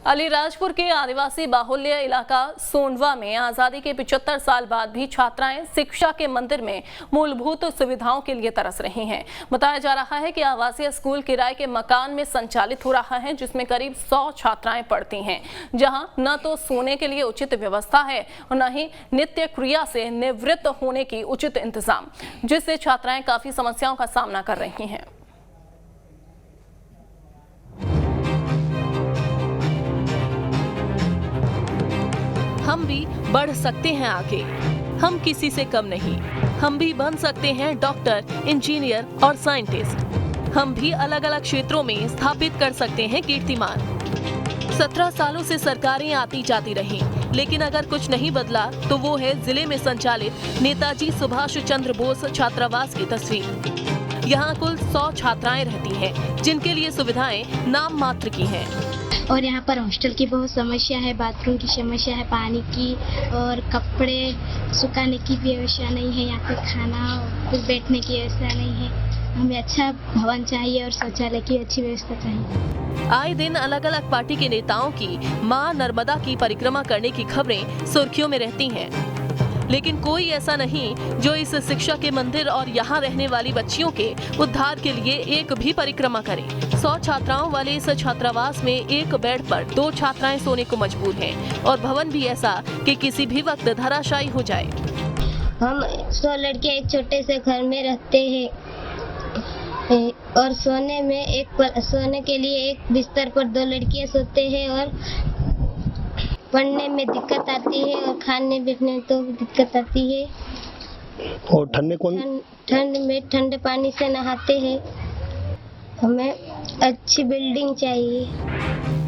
अलीराजपुर के आदिवासी बाहुल्य इलाका सोंडवा में आजादी के 75 साल बाद भी छात्राएं शिक्षा के मंदिर में मूलभूत सुविधाओं के लिए तरस रही हैं। बताया जा रहा है कि आवासीय स्कूल किराए के मकान में संचालित हो रहा है, जिसमें करीब 100 छात्राएं पढ़ती हैं, जहां न तो सोने के लिए उचित व्यवस्था है और न ही नित्य क्रिया से निवृत्त होने की उचित इंतजाम, जिससे छात्राएं काफी समस्याओं का सामना कर रही हैं। हम भी बढ़ सकते हैं आगे, हम किसी से कम नहीं। हम भी बन सकते हैं डॉक्टर, इंजीनियर और साइंटिस्ट। हम भी अलग अलग क्षेत्रों में स्थापित कर सकते हैं कीर्तिमान। 17 सालों से सरकारें आती जाती रहीं, लेकिन अगर कुछ नहीं बदला तो वो है जिले में संचालित नेताजी सुभाष चंद्र बोस छात्रावास की तस्वीर। यहाँ कुल 100 छात्राएं रहती हैं, जिनके लिए सुविधाएं नाम मात्र की हैं। और यहाँ पर हॉस्टल की बहुत समस्या है, बाथरूम की समस्या है, पानी की और कपड़े सुखाने की व्यवस्था नहीं है, यहाँ पे खाना कुछ बैठने की व्यवस्था नहीं है। हमें अच्छा भवन चाहिए और शौचालय की अच्छी व्यवस्था चाहिए। आए दिन अलग अलग पार्टी के नेताओं की मां नर्मदा की परिक्रमा करने की खबरें सुर्खियों में रहती हैं, लेकिन कोई ऐसा नहीं जो इस शिक्षा के मंदिर और यहाँ रहने वाली बच्चियों के उद्धार के लिए एक भी परिक्रमा करे। 100 छात्राओं वाले इस छात्रावास में एक बेड पर 2 छात्राएं सोने को मजबूर हैं और भवन भी ऐसा कि किसी भी वक्त धराशायी हो जाए। हम 100 लड़के एक छोटे से घर में रहते हैं और सोने के लिए एक बिस्तर पर 2 लड़कियां सोते हैं और पढ़ने में दिक्कत आती है और खाने बैठने में तो दिक्कत आती है। और ठंड में ठंडे पानी से नहाते हैं। हमें अच्छी बिल्डिंग चाहिए।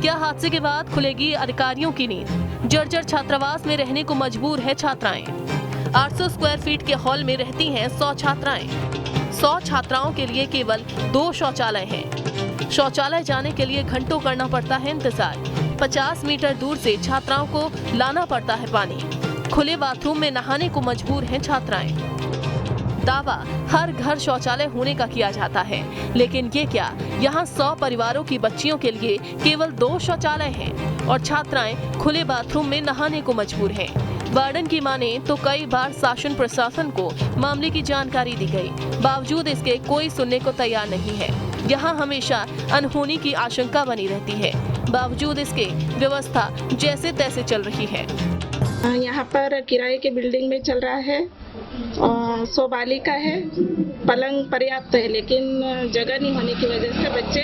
क्या हादसे के बाद खुलेगी अधिकारियों की नींद? जर्जर छात्रावास में रहने को मजबूर है छात्राएं। 800 स्क्वायर फीट के हॉल में रहती हैं 100 छात्राएं। 100 छात्राओं के लिए केवल 2 शौचालय हैं। शौचालय जाने के लिए घंटों करना पड़ता है इंतजार। 50 मीटर दूर से छात्राओं को लाना पड़ता है पानी। खुले बाथरूम में नहाने को मजबूर हैं छात्राएं। दावा हर घर शौचालय होने का किया जाता है, लेकिन ये क्या, यहाँ 100 परिवारों की बच्चियों के लिए केवल 2 शौचालय हैं और छात्राएं खुले बाथरूम में नहाने को मजबूर हैं। वार्डन की माने तो कई बार शासन प्रशासन को मामले की जानकारी दी गई, बावजूद इसके कोई सुनने को तैयार नहीं है। यहाँ हमेशा अनहोनी की आशंका बनी रहती है, बावजूद इसके व्यवस्था जैसे तैसे चल रही है। यहाँ पर किराए के बिल्डिंग में चल रहा है और 100 बालिका है। पलंग पर्याप्त है, लेकिन जगह नहीं होने की वजह से बच्चे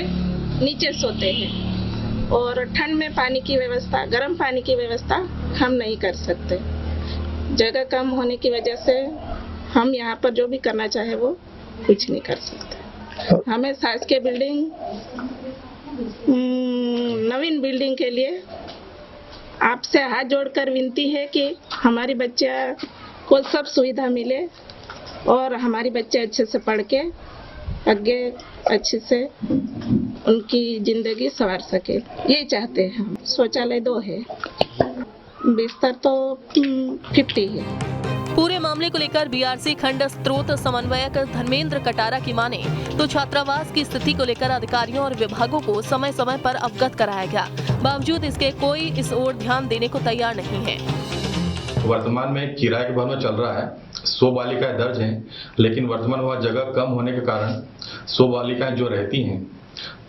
नीचे सोते हैं और ठंड में पानी की व्यवस्था, गर्म पानी की व्यवस्था हम नहीं कर सकते। जगह कम होने की वजह से हम यहाँ पर जो भी करना चाहे वो कुछ नहीं कर सकते। हमें शासकीय बिल्डिंग, नवीन बिल्डिंग के लिए आपसे हाथ जोड़कर विनती है कि हमारी बच्चा को सब सुविधा मिले और हमारी बच्चे अच्छे से पढ़ के आगे अच्छे से उनकी जिंदगी संवार सके, ये चाहते हैं हम। शौचालय 2 है, बिस्तर तो 50 है। पूरे मामले को लेकर बीआरसी खंड स्रोत समन्वयक धर्मेंद्र कटारा की माने तो छात्रावास की स्थिति को लेकर अधिकारियों और विभागों को समय समय पर अवगत कराया गया, बावजूद इसके कोई इस ओर ध्यान देने को तैयार नहीं है। वर्तमान में किराए के भवन में चल रहा है, 100 बालिकाएं दर्ज हैं, लेकिन वर्तमान वहाँ जगह कम होने के कारण 100 बालिकाएं जो रहती हैं,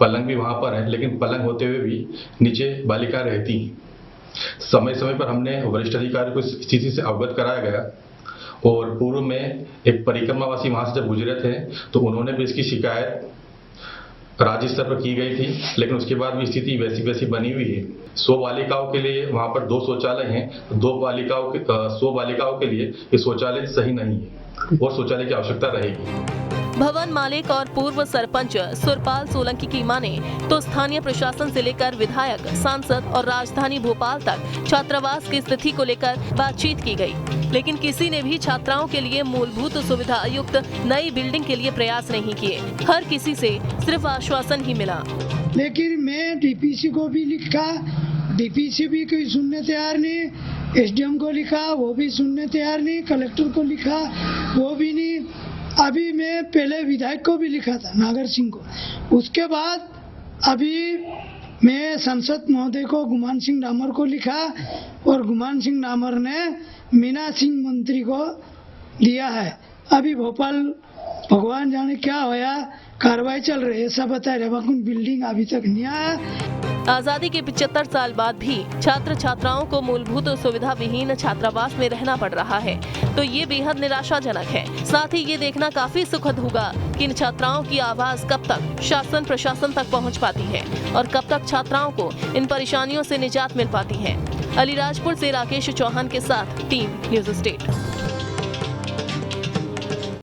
पलंग भी वहाँ पर है, लेकिन पलंग होते हुए भी नीचे बालिकाएं रहती हैं। समय समय पर हमने वरिष्ठ अधिकारी को इस स्थिति से अवगत कराया गया और पूर्व में एक परिक्रमावासी वहां से जब गुजरे थे तो उन्होंने भी इसकी शिकायत राज्य स्तर पर की गई थी, लेकिन उसके बाद भी स्थिति वैसी बनी हुई है। 100 बालिकाओं के लिए वहां पर 2 शौचालय हैं, 100 बालिकाओं के लिए ये शौचालय सही नहीं है और शौचालय की आवश्यकता रहेगी। भवन मालिक और पूर्व सरपंच सुरपाल सोलंकी की माने तो स्थानीय प्रशासन से लेकर विधायक, सांसद और राजधानी भोपाल तक छात्रावास की स्थिति को लेकर बातचीत की गई, लेकिन किसी ने भी छात्राओं के लिए मूलभूत सुविधा युक्त नई बिल्डिंग के लिए प्रयास नहीं किए। हर किसी से सिर्फ आश्वासन ही मिला। लेकिन मैं डीपीसी को भी लिखा, डीपीसी भी कोई सुनने तैयार नहीं, एसडीएम को लिखा, वो भी सुनने तैयार नहीं, कलेक्टर को लिखा, वो भी नहीं। अभी मैं पहले विधायक को भी लिखा था, नागर सिंह को। उसके बाद अभी मैं सांसद महोदय को गुमान सिंह डामर को लिखा और गुमान सिंह डामर ने मीना सिंह मंत्री को दिया है। अभी भोपाल भगवान जाने क्या होया, कार्रवाई चल रही है, ऐसा बता रहे। बिल्डिंग अभी तक नहीं आया। आजादी के 75 साल बाद भी छात्र छात्राओं को मूलभूत सुविधा विहीन छात्रावास में रहना पड़ रहा है, तो ये बेहद निराशाजनक है। साथ ही ये देखना काफी सुखद होगा कि इन छात्राओं की आवाज कब तक शासन प्रशासन तक पहुंच पाती है और कब तक छात्राओं को इन परेशानियों से निजात मिल पाती है। अलीराजपुर से राकेश चौहान के साथ टीम न्यूज़ स्टेट।